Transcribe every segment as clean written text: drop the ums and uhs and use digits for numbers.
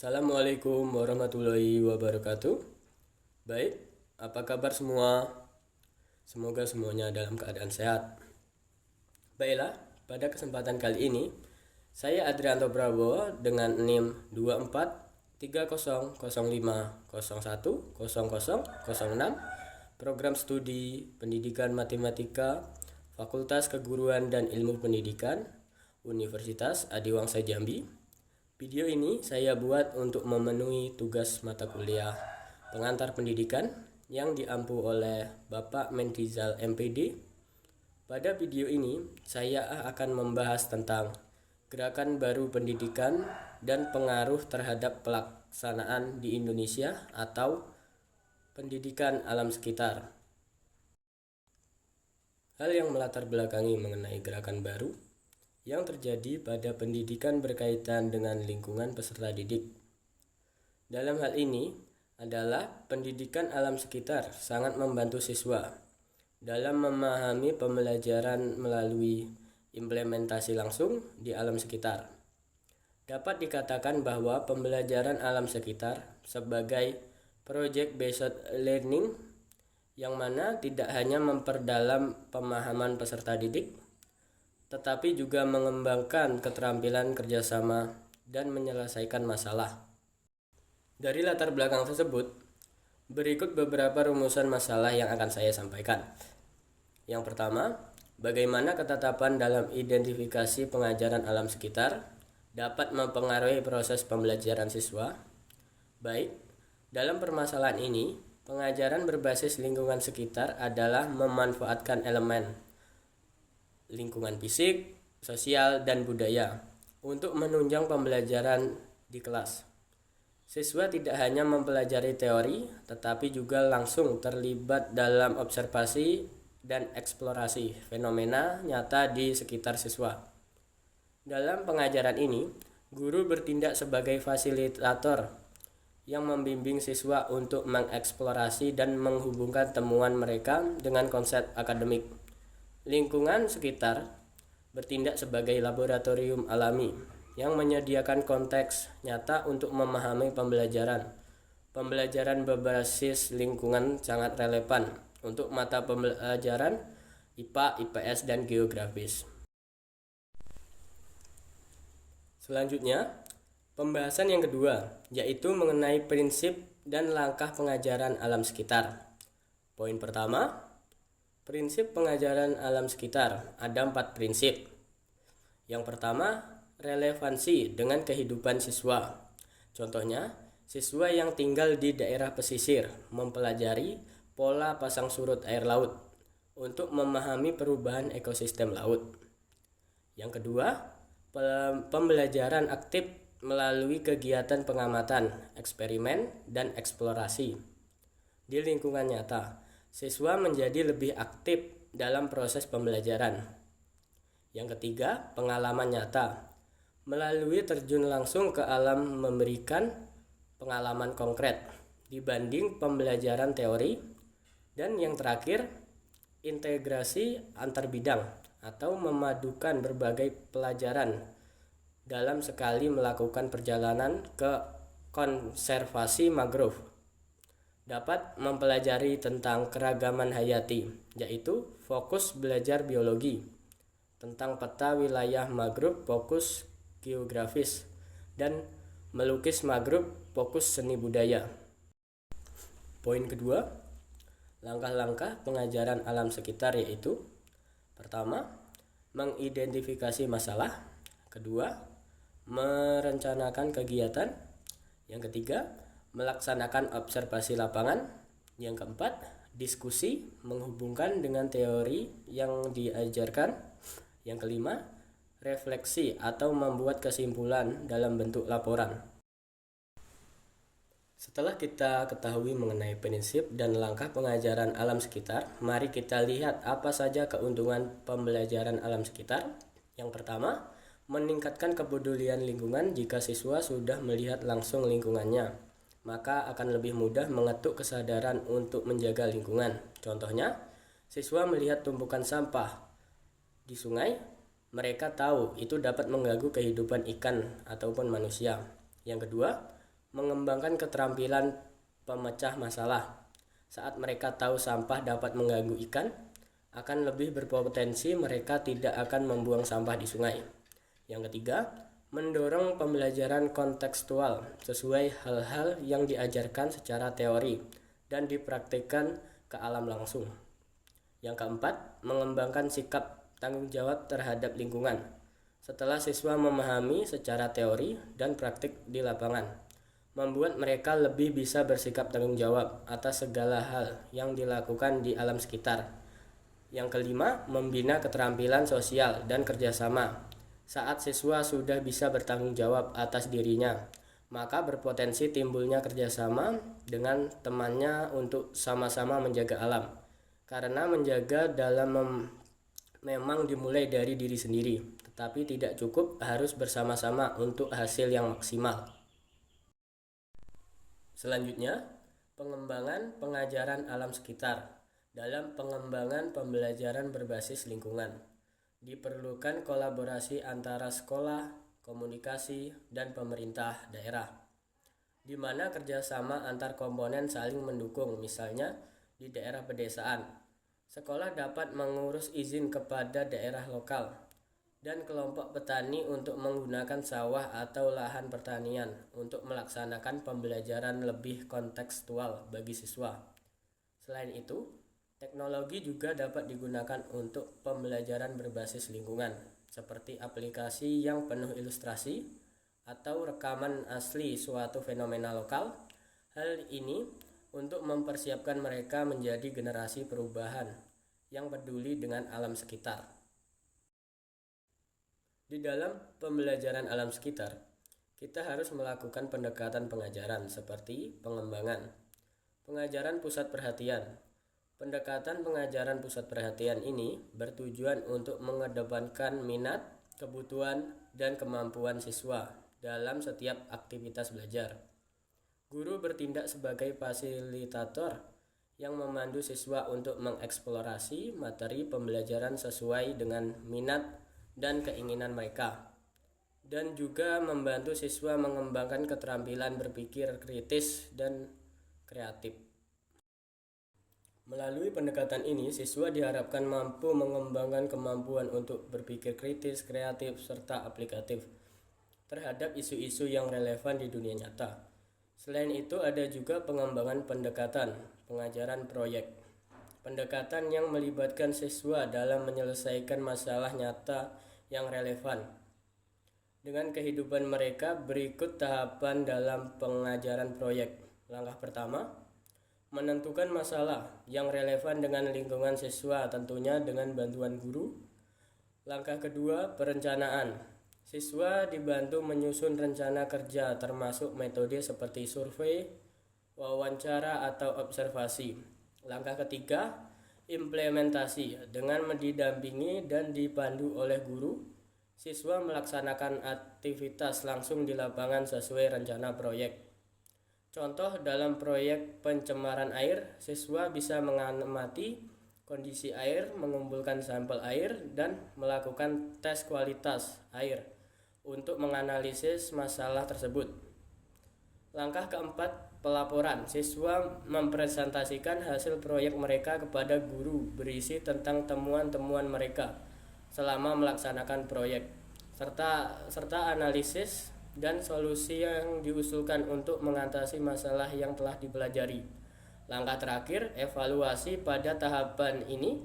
Assalamualaikum warahmatullahi wabarakatuh. Baik, apa kabar semua? Semoga semuanya dalam keadaan sehat. Baiklah, pada kesempatan kali ini saya Adrianto Prabowo dengan NIM 243005010006 Program Studi Pendidikan Matematika Fakultas Keguruan dan Ilmu Pendidikan Universitas Adiwangsa Jambi. Video ini saya buat untuk memenuhi tugas mata kuliah pengantar pendidikan yang diampu oleh Bapak Mentizal MPD. Pada video ini saya akan membahas tentang gerakan baru pendidikan dan pengaruh terhadap pelaksanaan di Indonesia atau pendidikan alam sekitar. Hal yang melatar belakangi mengenai gerakan baru yang terjadi pada pendidikan berkaitan dengan lingkungan peserta didik. Dalam hal ini adalah pendidikan alam sekitar sangat membantu siswa dalam memahami pembelajaran melalui implementasi langsung di alam sekitar. Dapat dikatakan bahwa pembelajaran alam sekitar sebagai project based learning yang mana tidak hanya memperdalam pemahaman peserta didik, tetapi juga mengembangkan keterampilan kerjasama dan menyelesaikan masalah. Dari latar belakang tersebut, berikut beberapa rumusan masalah yang akan saya sampaikan. Yang pertama, bagaimana ketetapan dalam identifikasi pengajaran alam sekitar dapat mempengaruhi proses pembelajaran siswa. Baik, dalam permasalahan ini, pengajaran berbasis lingkungan sekitar adalah memanfaatkan elemen lingkungan fisik, sosial, dan budaya untuk menunjang pembelajaran di kelas. Siswa tidak hanya mempelajari teori, tetapi juga langsung terlibat dalam observasi dan eksplorasi fenomena nyata di sekitar siswa. Dalam pengajaran ini, guru bertindak sebagai fasilitator yang membimbing siswa untuk mengeksplorasi dan menghubungkan temuan mereka dengan konsep akademik. Lingkungan sekitar bertindak sebagai laboratorium alami yang menyediakan konteks nyata untuk memahami pembelajaran. Pembelajaran berbasis lingkungan sangat relevan untuk mata pembelajaran IPA, IPS, dan geografis. Selanjutnya, pembahasan yang kedua, yaitu mengenai prinsip dan langkah pengajaran alam sekitar. Poin pertama, prinsip pengajaran alam sekitar. Ada 4 prinsip. Yang pertama, relevansi dengan kehidupan siswa. Contohnya, siswa yang tinggal di daerah pesisir mempelajari pola pasang surut air laut untuk memahami perubahan ekosistem laut. Yang kedua, pembelajaran aktif melalui kegiatan pengamatan, eksperimen, dan eksplorasi di lingkungan nyata. Siswa menjadi lebih aktif dalam proses pembelajaran. Yang ketiga, pengalaman nyata. Melalui terjun langsung ke alam memberikan pengalaman konkret dibanding pembelajaran teori. Dan yang terakhir, integrasi antar bidang atau memadukan berbagai pelajaran dalam sekali melakukan perjalanan ke konservasi mangrove. Dapat mempelajari tentang keragaman hayati, yaitu fokus belajar biologi, tentang peta wilayah mangrove fokus geografis, dan melukis mangrove fokus seni budaya. Poin kedua, langkah-langkah pengajaran alam sekitar yaitu: pertama, mengidentifikasi masalah. Kedua, merencanakan kegiatan. Yang ketiga, melaksanakan observasi lapangan. Yang keempat, diskusi menghubungkan dengan teori yang diajarkan. Yang kelima, refleksi atau membuat kesimpulan dalam bentuk laporan. Setelah kita ketahui mengenai prinsip dan langkah pengajaran alam sekitar, mari kita lihat apa saja keuntungan pembelajaran alam sekitar. Yang pertama, meningkatkan kepedulian lingkungan. Jika siswa sudah melihat langsung lingkungannya, maka akan lebih mudah mengetuk kesadaran untuk menjaga lingkungan. Contohnya, siswa melihat tumpukan sampah di sungai, mereka tahu itu dapat mengganggu kehidupan ikan ataupun manusia. Yang kedua, mengembangkan keterampilan pemecah masalah. Saat mereka tahu sampah dapat mengganggu ikan, akan lebih berpotensi mereka tidak akan membuang sampah di sungai. Yang ketiga, mendorong pembelajaran kontekstual sesuai hal-hal yang diajarkan secara teori dan dipraktikkan ke alam langsung. Yang keempat, mengembangkan sikap tanggung jawab terhadap lingkungan. Setelah siswa memahami secara teori dan praktik di lapangan, membuat mereka lebih bisa bersikap tanggung jawab atas segala hal yang dilakukan di alam sekitar. Yang kelima, membina keterampilan sosial dan kerjasama. Saat siswa sudah bisa bertanggung jawab atas dirinya, maka berpotensi timbulnya kerjasama dengan temannya untuk sama-sama menjaga alam. Karena menjaga memang dimulai dari diri sendiri, tetapi tidak cukup harus bersama-sama untuk hasil yang maksimal. Selanjutnya, pengembangan pengajaran alam sekitar. Dalam pengembangan pembelajaran berbasis lingkungan, diperlukan kolaborasi antara sekolah, komunikasi, dan pemerintah daerah, di mana kerjasama antar komponen saling mendukung. Misalnya, di daerah pedesaan, sekolah dapat mengurus izin kepada daerah lokal dan kelompok petani untuk menggunakan sawah atau lahan pertanian untuk melaksanakan pembelajaran lebih kontekstual bagi siswa. Selain itu, teknologi juga dapat digunakan untuk pembelajaran berbasis lingkungan, seperti aplikasi yang penuh ilustrasi atau rekaman asli suatu fenomena lokal. Hal ini untuk mempersiapkan mereka menjadi generasi perubahan yang peduli dengan alam sekitar. Di dalam pembelajaran alam sekitar, kita harus melakukan pendekatan pengajaran seperti pengembangan, pengajaran pusat perhatian. Pendekatan pengajaran pusat perhatian ini bertujuan untuk mengedepankan minat, kebutuhan, dan kemampuan siswa dalam setiap aktivitas belajar. Guru bertindak sebagai fasilitator yang memandu siswa untuk mengeksplorasi materi pembelajaran sesuai dengan minat dan keinginan mereka, dan juga membantu siswa mengembangkan keterampilan berpikir kritis dan kreatif. Melalui pendekatan ini, siswa diharapkan mampu mengembangkan kemampuan untuk berpikir kritis, kreatif, serta aplikatif terhadap isu-isu yang relevan di dunia nyata. Selain itu, ada juga pengembangan pendekatan pengajaran proyek. Pendekatan yang melibatkan siswa dalam menyelesaikan masalah nyata yang relevan dengan kehidupan mereka. Berikut tahapan dalam pengajaran proyek. Langkah pertama, menentukan masalah yang relevan dengan lingkungan siswa, tentunya dengan bantuan guru. Langkah kedua, perencanaan. Siswa dibantu menyusun rencana kerja termasuk metode seperti survei, wawancara, atau observasi. Langkah ketiga, implementasi. Dengan didampingi dan dipandu oleh guru, siswa melaksanakan aktivitas langsung di lapangan sesuai rencana proyek. Contoh dalam proyek pencemaran air, siswa bisa mengamati kondisi air, mengumpulkan sampel air, dan melakukan tes kualitas air untuk menganalisis masalah tersebut. Langkah keempat, pelaporan. Siswa mempresentasikan hasil proyek mereka kepada guru berisi tentang temuan-temuan mereka selama melaksanakan proyek, serta analisis dan solusi yang diusulkan untuk mengatasi masalah yang telah dipelajari. Langkah terakhir, evaluasi. Pada tahapan ini,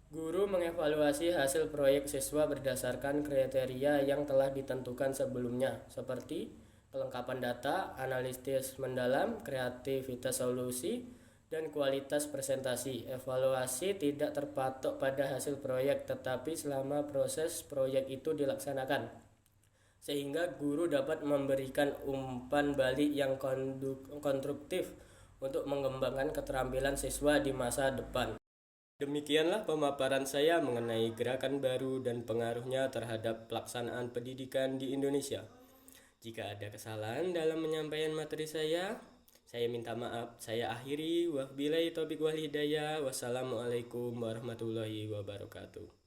guru mengevaluasi hasil proyek siswa berdasarkan kriteria yang telah ditentukan sebelumnya, seperti kelengkapan data, analisis mendalam, kreativitas solusi, dan kualitas presentasi. Evaluasi tidak terpatok pada hasil proyek, tetapi selama proses proyek itu dilaksanakan, sehingga guru dapat memberikan umpan balik yang konstruktif untuk mengembangkan keterampilan siswa di masa depan. Demikianlah pemaparan saya mengenai gerakan baru dan pengaruhnya terhadap pelaksanaan pendidikan di Indonesia. Jika ada kesalahan dalam menyampaikan materi saya minta maaf. Saya akhiri. Wabillahi taufiq wal hidayah. Wassalamualaikum warahmatullahi wabarakatuh.